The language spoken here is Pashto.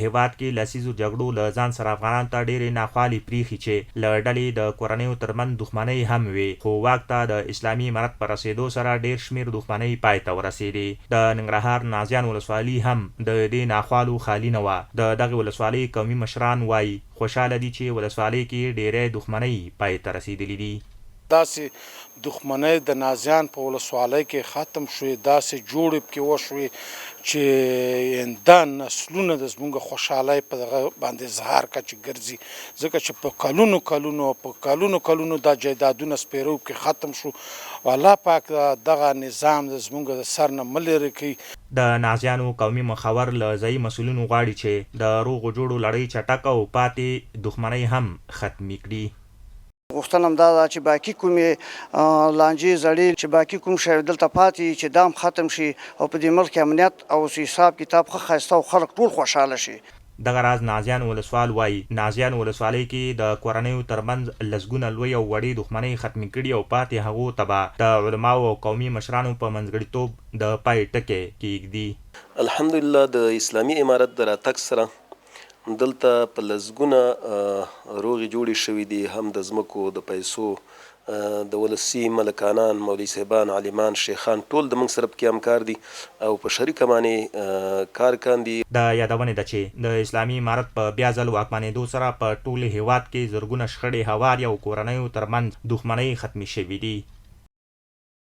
هیواد کې لسیزو جګړو له ځان سره افغانانو ته ډېرې ناخوالې پریښې چې له ډلې د کورنیو ترمنځ دښمنۍ هم وي، خو واک ته د اسلامي امارت په رسېدو سره ډېر شمېر دښمنۍ پای ته ورسېدې. د ننګرهار نازیان ولسوالي هم د دې ناخوالو خالي نه وه. د دغې ولسوالۍ قومي مشران وایي خوشحاله دي چې ولسوالۍ کې ډېری دښمنۍ پای ته رسېدلي دي. داسې دښمنۍ د نازیان په ولسوالۍ کې ختم شوې، داسې جوړې پکې وشوې چې دا نسلونه د زموږ خوشحالۍ په دغه باندې اظهار کا چې ګرځي، ځکه چې په کلونو دا جایدادونه سپېرو کې ختم شو. الله پاک دغه نظام د زموږ د سر نه مه لرې کړي. د نازیانو قومي مخور له ځایي مسؤلینو غواړي چې د روغو جوړو لړۍ چټکه او پاتې دښمنۍ هم ختمې کړي. غوښتنه هم دا ده چې باقي کومې لانجې زړې چې باقي کوم شی دلته پاتې چې دا هم ختم شي او په دې ملک کې امنیت او حساب کتاب ښه ښایسته او خلک ټول خوشحاله شي. دغه راز نازیان ولسوال وایي نازیان ولسوالۍ کې د کورنیو ترمنځ لسګونه لوی او وړې دښمنۍ ختمې کړي او پاتې هغو ته به د علماو او قومي مشرانو په منځګړیتوب د پای ټکی کېږدي. الحمدلله د اسلامي امارت د راتګ سره دلته په لسګونه روغې جوړې شوي دي، هم د ځمکو د پیسو د ولسي ملکانان مولوي صاحبان عالمان شیخان ټول د موږ سره پکې همکار دي او په شریکه باندې کار کاندي. د یادونې ده چې د اسلامي امارت په بیا ځل واکمنېدو سره په ټول هیواد کې زرګونه شخړې هوارې او کورنیو ترمنځ دښمنۍ ختمې شوې دي.